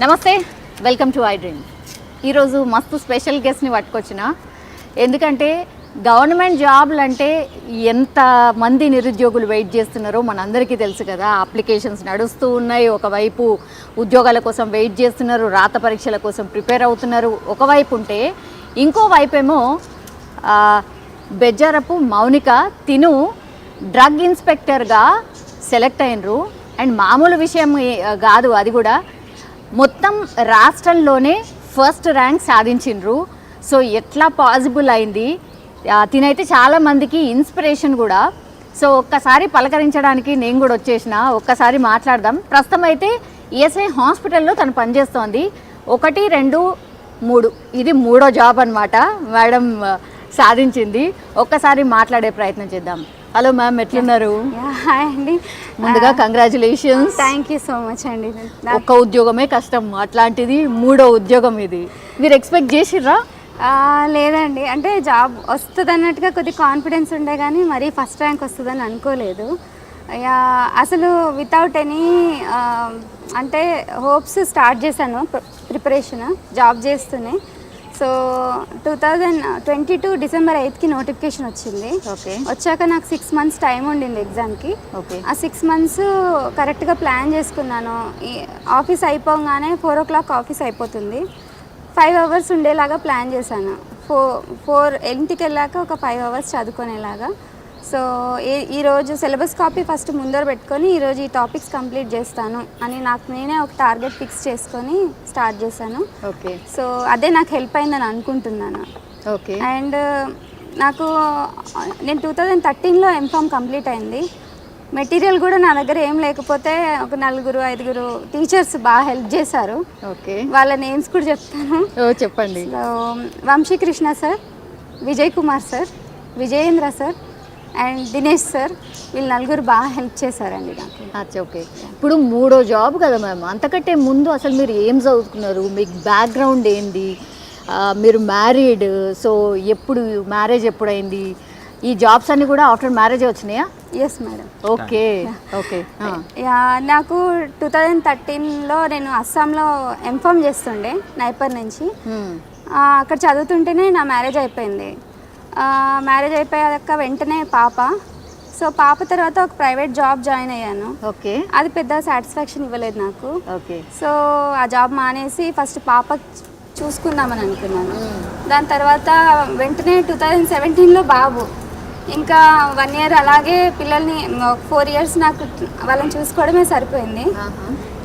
నమస్తే, welcome to I dream. ఈరోజు మస్తు స్పెషల్ గెస్ట్ని పట్టుకొచ్చిన. ఎందుకంటే గవర్నమెంట్ జాబ్లు అంటే ఎంతమంది నిరుద్యోగులు వెయిట్ చేస్తున్నారో మనందరికీ తెలుసు కదా. అప్లికేషన్స్ నడుస్తూ ఉన్నాయి, ఒకవైపు ఉద్యోగాల కోసం వెయిట్ చేస్తున్నారు, రాత పరీక్షల కోసం ప్రిపేర్ అవుతున్నారు ఒకవైపు ఉంటే, ఇంకోవైపు ఏమో బెజ్జారపు మౌనిక తిను డ్రగ్ ఇన్స్పెక్టర్గా సెలెక్ట్ అయినరు. అండ్ మామూలు విషయం కాదు, అది కూడా మొత్తం రాష్ట్రంలోనే ఫస్ట్ ర్యాంక్ సాధించిండ్రు. సో ఎట్లా పాసిబుల్ అయింది? తినైతే చాలామందికి ఇన్స్పిరేషన్ కూడా. సో ఒక్కసారి పలకరించడానికి నేను కూడా వచ్చేసిన, ఒక్కసారి మాట్లాడదాం. ప్రస్తుతం అయితే ఈఎస్ఐ హాస్పిటల్లో తను పనిచేస్తోంది. 1, 2, 3 ఇది 3వ జాబ్ అనమాట మేడం సాధించింది. ఒక్కసారి మాట్లాడే ప్రయత్నం చేద్దాం. హలో మ్యామ్, ఎట్లున్నారు? హాయ్ అండి. ముందుగా congratulations. Thank you so much అండి. ఒక్క ఉద్యోగమే కష్టం, అట్లాంటిది 3వ ఉద్యోగం ఇది. మీరు ఎక్స్పెక్ట్ చేసిర్రా? లేదండి, అంటే జాబ్ వస్తుంది అన్నట్టుగా కొద్ది కాన్ఫిడెన్స్ ఉండే కానీ మరీ ఫస్ట్ ర్యాంక్ వస్తుందని అనుకోలేదు. అసలు వితౌట్ ఎనీ అంటే హోప్స్ స్టార్ట్ చేశాను ప్రిపరేషన్ జాబ్ చేస్తూనే. సో 2022 డిసెంబర్ 8కి నోటిఫికేషన్ వచ్చింది. వచ్చాక నాకు 6 మంత్స్ టైం ఉండింది ఎగ్జామ్కి. ఆ 6 మంత్స్ కరెక్ట్గా ప్లాన్ చేసుకున్నాను. ఈ ఆఫీస్ అయిపోగానే 4 o'clock ఆఫీస్ అయిపోతుంది. 5 hours ఉండేలాగా ప్లాన్ చేశాను. 4 ఇంటికి వెళ్ళాక ఒక 5 hours చదువుకునేలాగా. సో ఈరోజు సిలబస్ కాపీ ఫస్ట్ ముందర పెట్టుకొని ఈరోజు ఈ టాపిక్స్ కంప్లీట్ చేస్తాను అని నాకు నేనే ఒక టార్గెట్ ఫిక్స్ చేసుకొని స్టార్ట్ చేశాను. ఓకే. సో అదే నాకు హెల్ప్ అయిందని అనుకుంటున్నాను. ఓకే. అండ్ నేను 2013లో ఎంఫామ్ కంప్లీట్ అయింది. మెటీరియల్ కూడా నా దగ్గర ఏం లేకపోతే ఒక 4-5 టీచర్స్ బాగా హెల్ప్ చేశారు. ఓకే. వాళ్ళ నేమ్స్ కూడా చెప్తాను. చెప్పండి. Vamshikrishna sir, Vijay Kumar sir, Vijayendra sir and Dinesh sir, వీళ్ళు 4 బాగా హెల్ప్ చేశారండి నాకు. ఓకే. ఇప్పుడు 3వ జాబ్ కదా మ్యామ్, అంతకంటే ముందు అసలు మీరు ఏం చదువుకున్నారు? మీకు బ్యాక్గ్రౌండ్ ఏంది? మీరు మ్యారీడ్, సో ఎప్పుడు మ్యారేజ్ ఎప్పుడైంది? ఈ జాబ్స్ అన్నీ కూడా ఆఫ్టర్ మ్యారేజ్ వచ్చినాయా? Yes madam. ఓకే. ఓకే. నాకు 2013లో నేను అస్సాంలో ఎంఫామ్ చేస్తుండే నైపర్ నుంచి. అక్కడ చదువుతుంటేనే నా మ్యారేజ్ అయిపోయింది. మ్యారేజ్ అయిపోయాక వెంటనే పాప. సో పాప తర్వాత ఒక ప్రైవేట్ జాబ్ జాయిన్ అయ్యాను. ఓకే. అది పెద్ద సాటిస్ఫాక్షన్ ఇవ్వలేదు నాకు. ఓకే. సో ఆ జాబ్ మానేసి ఫస్ట్ పాప చూసుకుందామని అనుకున్నాను. దాని తర్వాత వెంటనే 2017లో బాబు, ఇంకా 1 year అలాగే పిల్లల్ని 4 years నాకు వాళ్ళని చూసుకోవడమే సరిపోయింది.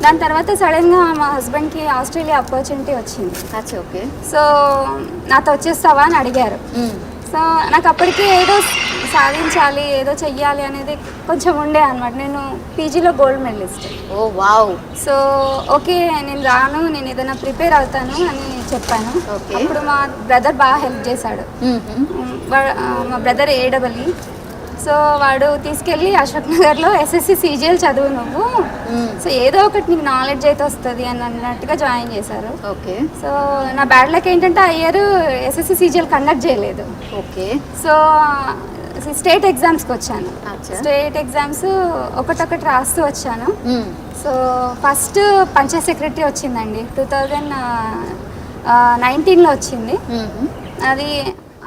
దాని తర్వాత సడన్గా మా హస్బెండ్కి ఆస్ట్రేలియా ఆపర్చునిటీ వచ్చింది. ఓకే. సో నాతో వచ్చేస్తావా అని అడిగారు. సో నాకు అప్పటికి ఏదో సాధించాలి, ఏదో చెయ్యాలి అనేది కొంచెం ఉండే అనమాట. నేను పీజీలో గోల్డ్ మెడలిస్ట్. ఓ వావ్. సో ఓకే నేను రాను, నేను ఏదైనా ప్రిపేర్ అవుతాను అని చెప్పాను. అప్పుడు మా బ్రదర్ బాగా హెల్ప్ చేశాడు. మా బ్రదర్ ఏడబల్లి. సో వాడు తీసుకెళ్ళి అశోక్ నగర్లో SSC CGL చదువు నువ్వు, సో ఏదో ఒకటి నీకు నాలెడ్జ్ అయితే వస్తుంది అని అన్నట్టుగా జాయిన్ చేశారు. ఓకే. సో నా బ్యాడ్ లక్ ఏంటంటే ఆ ఇయర్ SSC CGL కండక్ట్ చేయలేదు. ఓకే. సో స్టేట్ ఎగ్జామ్స్కి వచ్చాను. స్టేట్ ఎగ్జామ్స్ ఒకటొకటి రాస్తూ వచ్చాను. సో ఫస్ట్ పంచాయత్ సెక్రటరీ వచ్చిందండి, 2019లో వచ్చింది. అది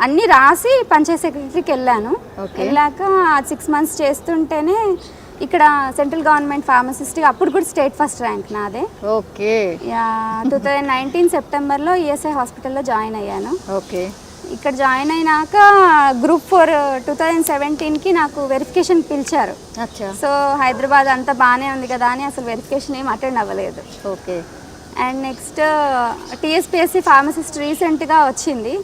అన్నీ రాసి పంచాయత్ సెక్రటరీకి వెళ్ళాను. వెళ్ళాక 6 months చేస్తుంటేనే ఇక్కడ సెంట్రల్ గవర్నమెంట్ ఫార్మసిస్ట్, అప్పుడు కూడా స్టేట్ ఫస్ట్ ర్యాంక్ నాదే. ఓకే. 2019 సెప్టెంబర్లో ఈఎస్ఐ హాస్పిటల్లో జాయిన్ అయ్యాను. ఓకే. ఇక్కడ జాయిన్ అయినాక గ్రూప్ 4 2017కి నాకు వెరిఫికేషన్ పిలిచారు. సో హైదరాబాద్ అంతా బాగానే ఉంది కదా అని అసలు వెరిఫికేషన్ ఏం అటెండ్ అవ్వలేదు. Okay. And next TSPSC pharmacist రీసెంట్గా వచ్చింది.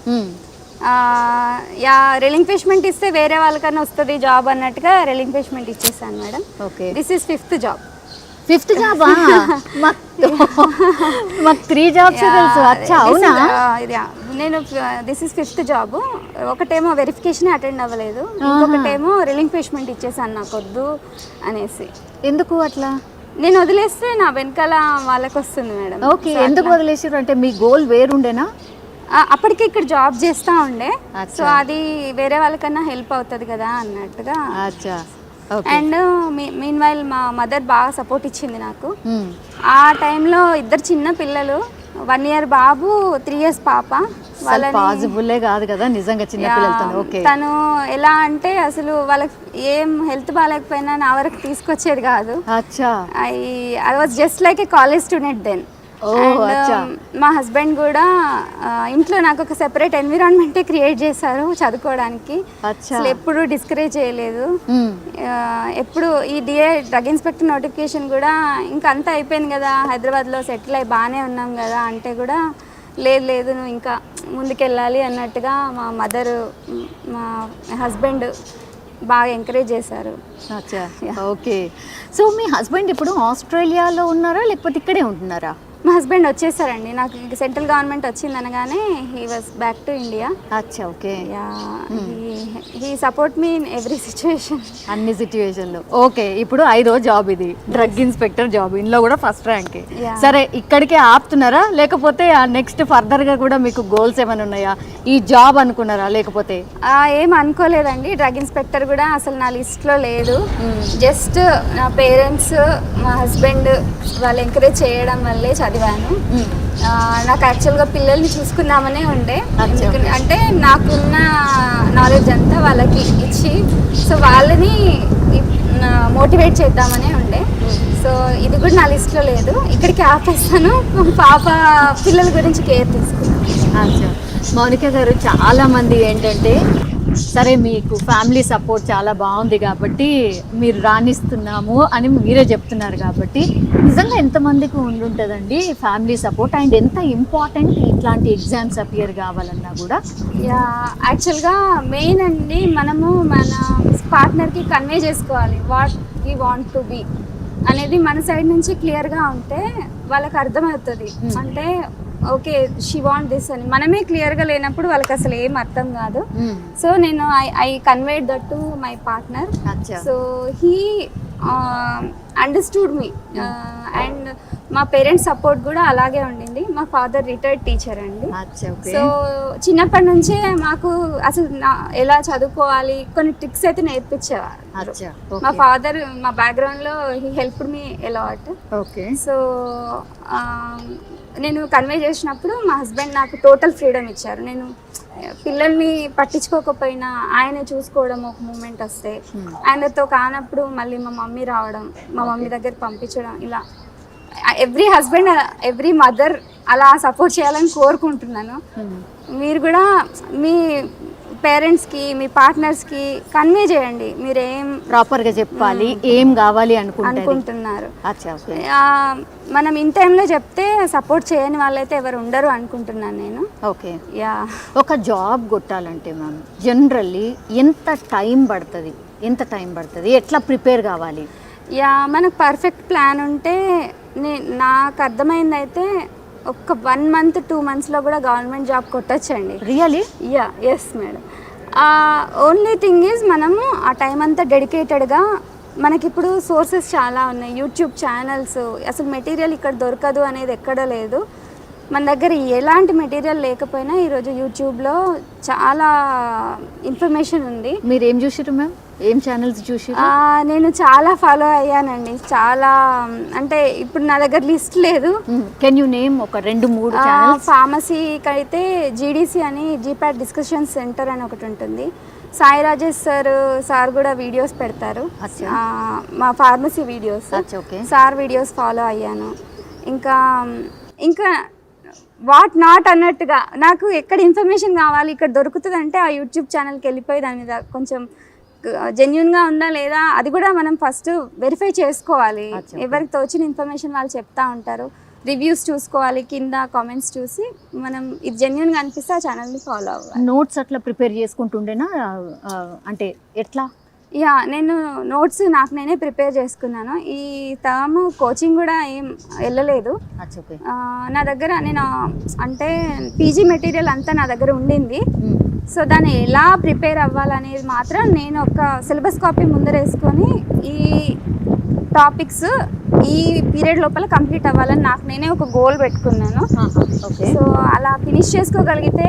రిలింక్విష్మెంట్ ఇస్తే వేరే వాళ్ళకన్నా వస్తుంది జాబ్ అన్నట్టుగా రిలింక్విష్మెంట్ ఇచ్చేసాను madam. Okay. This is 5th job. 5th జాబా? మాకు 3 jobs తెలుసు. అచ్చా, అవునా? నేను దిస్ ఈస్ 5th జాబ్. ఒకటేమో వెరిఫికేషన్ అటెండ్ అవ్వలేదు, ఇంకొకటేమో రిలింక్విష్మెంట్ ఇచ్చేసాను నాకు వద్దు అనేసి. ఎందుకు అట్లా? నేను వదిలేస్తే నా వెనకాల వాళ్ళకి వస్తుంది మేడం. ఓకే. ఎందుకు వదిలేసారు? అంటే మీ గోల్ వేరుండేనా? అప్పటికి ఇక్కడ జాబ్ చేస్తూ ఉండే. సో అది వేరే వాళ్ళకన్నా హెల్ప్ అవుతుంది కదా అన్నట్టుగా. అచ్చా. Okay. అండ్ మీన్ వైల్ మా మదర్ బాగా సపోర్ట్ ఇచ్చింది నాకు. ఆ టైంలో ఇద్దరు చిన్న పిల్లలు, 1 year బాబు, 3 years పాప. పాసిబుల్లే కాదు కదా నిజంగా చిన్న పిల్లలతో. ఓకే. తను ఎలా అంటే అసలు వాళ్ళకి ఏం హెల్త్ బాగాలేకపోయినా నా వరకు తీసుకొచ్చేది కాదు. అచ్చా. I was just like a college student then. మా హస్బెండ్ కూడా ఇంట్లో నాకు ఒక సెపరేట్ ఎన్విరాన్మెంటే క్రియేట్ చేశారు చదువుకోవడానికి. అసలు ఎప్పుడు డిస్కరేజ్ చేయలేదు. ఎప్పుడు ఈ డిఏ డ్రగ్ ఇన్స్పెక్టర్ నోటిఫికేషన్ కూడా ఇంకా అంతా అయిపోయింది కదా, హైదరాబాద్లో సెటిల్ అయి బాగానే ఉన్నాం కదా అంటే కూడా లేదు నువ్వు ఇంకా ముందుకెళ్ళాలి అన్నట్టుగా మా మదర్, మా హస్బెండ్ బాగా ఎంకరేజ్ చేశారు. అచ్చా. ఓకే. సో మీ హస్బెండ్ ఇప్పుడు ఆస్ట్రేలియాలో ఉన్నారా లేకపోతే ఇక్కడే ఉంటున్నారా? మా హస్బెండ్ వచ్చేసారండి. నాకు సెంట్రల్ గవర్నమెంట్ వచ్చింది అనగానే he was back to India. అచ్చా. Okay. He support me in every situation. అన్ని సిచ్యువేషన్లో. ఓకే. ఇప్పుడు 5వ జాబ్ ఇది, డ్రగ్ ఇన్స్పెక్టర్ జాబ్. ఇందులో కూడా ఫస్ట్ ర్యాంక్. సరే, ఇక్కడికే ఆపుతున్నారా లేకపోతే నెక్స్ట్ ఫర్దర్గా కూడా మీకు గోల్స్ ఏమైనా ఉన్నాయా? ఈ జాబ్ అనుకున్నారా లేకపోతే? ఏం అనుకోలేదండి. డ్రగ్ ఇన్స్పెక్టర్ కూడా అసలు నా లిస్ట్లో లేదు. జస్ట్ నా పేరెంట్స్, మా హస్బెండ్ వాళ్ళు ఎంకరేజ్ చేయడం వల్లే చదివాను. నాకు యాక్చువల్గా పిల్లల్ని చూసుకుందామనే ఉండే. అంటే నాకున్న నాలెడ్జ్ అంతా వాళ్ళకి ఇచ్చి సో వాళ్ళని మోటివేట్ చేద్దామనే ఉండే. సో ఇది కూడా నా లిస్ట్లో లేదు. ఇక్కడికి ఆపేస్తాను. పాప పిల్లల గురించి కేర్ తీసుకున్నాను. మౌనిక గారు, చాలామంది ఏంటంటే సరే మీకు ఫ్యామిలీ సపోర్ట్ చాలా బాగుంది కాబట్టి మీరు రాణిస్తున్నాము అని మీరే చెప్తున్నారు కాబట్టి నిజంగా ఎంతమందికి ఉండుంటుందండి ఫ్యామిలీ సపోర్ట్? అండ్ ఎంత ఇంపార్టెంట్ ఇట్లాంటి ఎగ్జామ్స్ అపియర్ కావాలన్నా కూడా? యాక్చువల్గా మెయిన్ అండి, మనము మన పార్ట్నర్కి కన్వే చేసుకోవాలి what we want to be అనేది మన సైడ్ నుంచి క్లియర్గా ఉంటే వాళ్ళకి అర్థమవుతుంది. అంటే ఓకే షీ వాంట్ దిస్ అని మనమే క్లియర్గా లేనప్పుడు వాళ్ళకి అసలు ఏం అర్థం కాదు. సో నేను I conveyed that to my partner. So he understood me. And మా పేరెంట్స్ సపోర్ట్ కూడా అలాగే ఉండింది. మా ఫాదర్ రిటైర్డ్ టీచర్ అండి. సో చిన్నప్పటి నుంచే మాకు అసలు ఎలా చదువుకోవాలి కొన్ని ట్రిక్స్ అయితే నేర్పించేవారు. మా ఫాదర్ మా బ్యాక్గ్రౌండ్లో he helped me allot. So నేను కన్వే చేసినప్పుడు మా హస్బెండ్ నాకు టోటల్ ఫ్రీడమ్ ఇచ్చారు. నేను పిల్లల్ని పట్టించుకోకపోయినా ఆయనే చూసుకోవడం ఒక మూమెంట్ వస్తే, ఆయనతో కానప్పుడు మళ్ళీ మా మమ్మీ రావడం, మా మమ్మీ దగ్గరికి పంపించడం, ఇలా ఎవ్రీ హస్బెండ్ ఎవ్రీ మదర్ అలా సపోర్ట్ చేయాలని కోరుకుంటున్నాను. మీరు కూడా మీ పేరెంట్స్కి మీ పార్ట్నర్స్కి కన్వే చేయండి మీరేం ప్రాపర్గా చెప్పాలి, ఏం కావాలి అనుకుంటున్నారు. మనం ఇన్ టైంలో చెప్తే సపోర్ట్ చేయని వాళ్ళైతే ఎవరు ఉండరు అనుకుంటున్నాను నేను. ఓకే. ఒక జాబ్ కొట్టాలంటే మ్యామ్ జనరల్లీ ఎంత టైం పడుతుంది, ఎట్లా ప్రిపేర్ కావాలి? మనకు పర్ఫెక్ట్ ప్లాన్ ఉంటే నాకు అర్థమైందైతే ఒక 1 month 2 monthsలో కూడా గవర్నమెంట్ జాబ్ కొట్టచ్చండి. Really? Yes madam. Only thing is మనము ఆ టైం అంతా డెడికేటెడ్గా, మనకిప్పుడు సోర్సెస్ చాలా ఉన్నాయి, యూట్యూబ్ ఛానల్స్, అసలు మెటీరియల్ ఇక్కడ దొరకదు అనేది ఎక్కడ లేదు. మన దగ్గర ఎలాంటి మెటీరియల్ లేకపోయినా ఈరోజు యూట్యూబ్లో చాలా ఇన్ఫర్మేషన్ ఉంది. మీరు ఏం చూసారు మ్యామ్? ఏం ఛానల్స్ చూసి? నేను చాలా ఫాలో అయ్యానండి. చాలా అంటే ఇప్పుడు నా దగ్గర లిస్ట్ లేదు. కెన్ యూ నేమ్ ఒక 2-3 ఛానల్స్? ఫార్మసీకి అయితే జీడీసీ అని జీపాట్ డిస్కషన్ సెంటర్ అని ఒకటి ఉంటుంది. సాయి రాజేష్ సార్ కూడా వీడియోస్ పెడతారు, మా pharmacy videos. Sir videos follow అయ్యాను. ఇంకా వాట్ నాట్ అన్నట్టుగా నాకు ఎక్కడ ఇన్ఫర్మేషన్ కావాలి ఇక్కడ దొరుకుతుంది అంటే ఆ యూట్యూబ్ ఛానల్కి వెళ్ళిపోయి దాని మీద కొంచెం జెన్యున్గా ఉందా లేదా అది కూడా మనం ఫస్ట్ వెరిఫై చేసుకోవాలి. ఎవరికి తోచిన ఇన్ఫర్మేషన్ వాళ్ళు చెప్తా ఉంటారు, రివ్యూస్ చూసుకోవాలి, కింద కామెంట్స్ చూసి మనం ఇది జెన్యున్గా అనిపిస్తే ఆ ఛానల్ని ఫాలో అవ్వాలి. నోట్స్ అట్లా ప్రిపేర్ చేసుకుంటుండేనా అంటే ఎట్లా? నేను నోట్స్ నాకు నేనే ప్రిపేర్ చేసుకున్నాను. ఈ టర్మ్ కోచింగ్ కూడా ఏం వెళ్ళలేదు. నా దగ్గర నేను అంటే పీజీ మెటీరియల్ అంతా నా దగ్గర ఉండింది. సో దాన్ని ఎలా ప్రిపేర్ అవ్వాలనేది మాత్రం నేను ఒక సిలబస్ కాపీ ముందర వేసుకొని ఈ టాపిక్స్ ఈ పీరియడ్ లోపల కంప్లీట్ అవ్వాలని నాకు నేనే ఒక గోల్ పెట్టుకున్నాను. ఓకే. సో అలా ఫినిష్ చేసుకోగలిగితే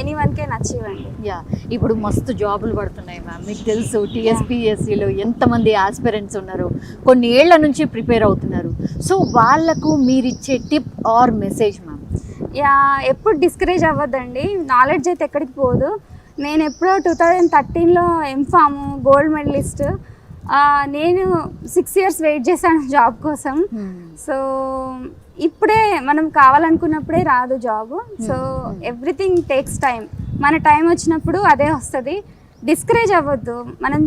ఎనీవన్కే నచ్చివండి. యా, ఇప్పుడు మస్తు జాబులు పడుతున్నాయి మ్యామ్. మీకు తెలుసు టీఎస్పీఎస్సీలో ఎంతమంది ఆస్పిరెంట్స్ ఉన్నారు, కొన్ని ఏళ్ల నుంచి ప్రిపేర్ అవుతున్నారు. సో వాళ్ళకు మీరు ఇచ్చే tip or message ma'am? Yeah, ఎప్పుడు డిస్కరేజ్ అవ్వద్దండి. నాలెడ్జ్ అయితే ఎక్కడికి పోదు. నేను ఎప్పుడో 2013లో ఎంఫామ్ గోల్డ్ మెడలిస్ట్. నేను 6 years వెయిట్ చేశాను జాబ్ కోసం. సో ఇప్పుడే మనం కావాలనుకున్నప్పుడే రాదు job. So everything takes time. మన టైం వచ్చినప్పుడు అదే వస్తుంది. డిస్కరేజ్ అవ్వద్దు. మనం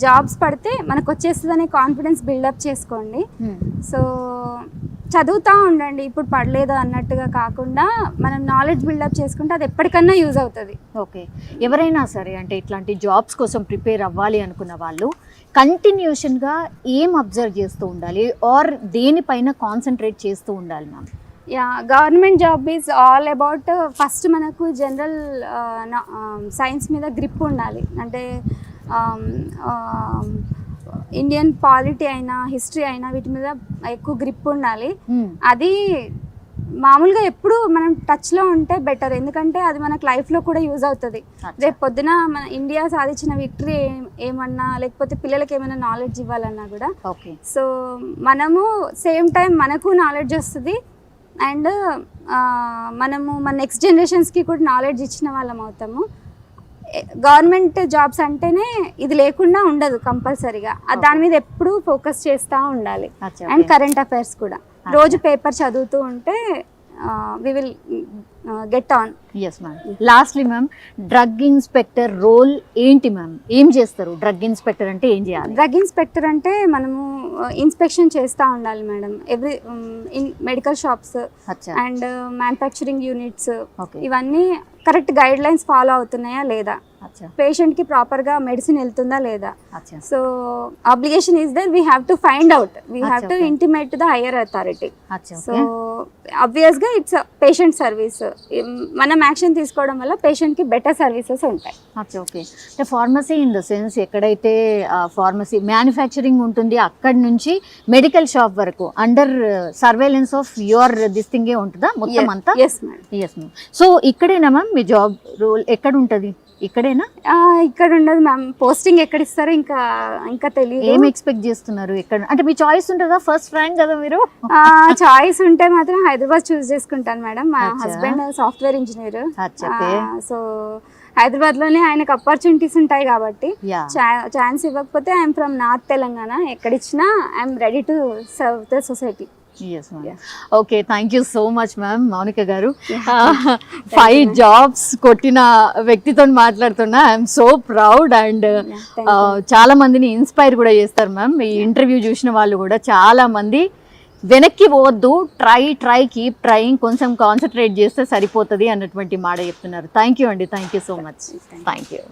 జాబ్స్ పడితే మనకు వచ్చేస్తుంది అనే కాన్ఫిడెన్స్ బిల్డప్ చేసుకోండి. సో చదువుతూ ఉండండి, ఇప్పుడు పడలేదు అన్నట్టుగా కాకుండా మనం నాలెడ్జ్ బిల్డప్ చేసుకుంటే అది ఎప్పటికన్నా యూజ్ అవుతుంది. ఓకే. ఎవరైనా సరే అంటే ఇట్లాంటి జాబ్స్ కోసం ప్రిపేర్ అవ్వాలి అనుకున్న వాళ్ళు కంటిన్యూషన్గా ఏం అబ్జర్వ్ చేస్తూ ఉండాలి ఆర్ దేనిపైన కాన్సన్ట్రేట్ చేస్తూ ఉండాలి ma'am? Yeah, government job is all about first మనకు జనరల్ సైన్స్ మీద గ్రిప్ ఉండాలి. అంటే ఇండియన్ పాలిటీ అయినా హిస్టరీ అయినా వీటి మీద ఎక్కువ గ్రిప్ ఉండాలి. అది మామూలుగా ఎప్పుడు మనం టచ్లో ఉంటే బెటర్, ఎందుకంటే అది మనకు లైఫ్లో కూడా యూజ్ అవుతుంది. రేపు పొద్దున మన ఇండియా సాధించిన విక్టరీ ఏమన్నా లేకపోతే పిల్లలకి ఏమైనా నాలెడ్జ్ ఇవ్వాలన్నా కూడా. ఓకే. సో మనము సేమ్ టైం మనకు నాలెడ్జ్ వస్తుంది అండ్ మనము మన నెక్స్ట్ జనరేషన్స్కి కూడా నాలెడ్జ్ ఇచ్చిన వాళ్ళం అవుతాము. గవర్నమెంట్ జాబ్స్ అంటేనే ఇది లేకుండా ఉండదు కంపల్సరీగా. దాని మీద ఎప్పుడూ ఫోకస్ చేస్తూ ఉండాలి. అండ్ కరెంట్ అఫైర్స్ కూడా రోజు పేపర్ చదువుతూ ఉంటే we will get on. Yes ma'am. Lastly ma'am, drug inspector role ఏంటి మ్యామ్? ఏం చేస్తారు? డ్రగ్ ఇన్స్పెక్టర్ అంటే ఏం చేయాలి? డ్రగ్ ఇన్స్పెక్టర్ అంటే మనము ఇన్స్పెక్షన్ చేస్తూ ఉండాలి madam. Every medical shops and manufacturing units ఇవన్నీ కరెక్ట్ గైడ్ లైన్స్ ఫాలో అవుతున్నాయా లేదా, పేషెంట్కి ప్రాపర్గా మెడిసిన్ వెళ్తుందా లేదా. So obligation is that we have to find out, we have to intimate the higher authority. So ఆబ్వియస్గా ఇట్స్ పేషెంట్ సర్వీస్. మనం action తీసుకోవడం వల్ల పేషెంట్కి బెటర్ సర్వీసెస్ ఉంటాయి. ఓకే. అంటే ఫార్మసీ ఇన్ ద సెన్స్ ఎక్కడైతే ఫార్మసీ మ్యానుఫ్యాక్చరింగ్ ఉంటుంది అక్కడి నుంచి మెడికల్ షాప్ వరకు under surveillance of your this థింగే ఉంటుందా మొత్తం అంతా? Yes ma'am. Yes ma'am. So ఇక్కడేనా మ్యామ్ మీ జాబ్ రోల్? ఎక్కడ ఉంటుంది? ఇక్కడేనా? ఇక్కడ ఉండదు మ్యామ్. పోస్టింగ్ ఎక్కడ ఇస్తారో ఇంకా తెలియదు. ఏం ఎక్స్పెక్ట్ చేస్తున్నారు? ఎక్కడ అంటే మీ చాయిస్ ఉంటుందా? ఫస్ట్ ర్యాంక్ కదా మీరు. చాయిస్ ఉంటే మాత్రం హైదరాబాద్ చూస్ చేసుకుంటాను మేడం. మా husband software engineer. So Hyderabad లోనే ఆయనకు ఆపర్చునిటీస్ ఉంటాయి కాబట్టి ఛాన్స్ ఇవ్వకపోతే ఐఎమ్ ఫ్రమ్ నార్త్ తెలంగాణ. ఎక్కడిచ్చినా I'm ready to serve the society. Yes ma'am. Okay, thank you so much ma'am. Mounika గారు 5 jobs కొట్టిన వ్యక్తితో మాట్లాడుతున్నా. ఐఎమ్ సో ప్రౌడ్ అండ్ చాలా మందిని ఇన్స్పైర్ కూడా చేస్తారు మ్యామ్. ఈ ఇంటర్వ్యూ చూసిన వాళ్ళు కూడా చాలా మంది వెనక్కి పోవద్దు, ట్రై కీప్ ట్రైయింగ్, కొంచెం కాన్సన్ట్రేట్ చేస్తే సరిపోతుంది అన్నటువంటి మాట చెప్తున్నారు. థ్యాంక్ యూ అండి. Thank you so much. Thank you.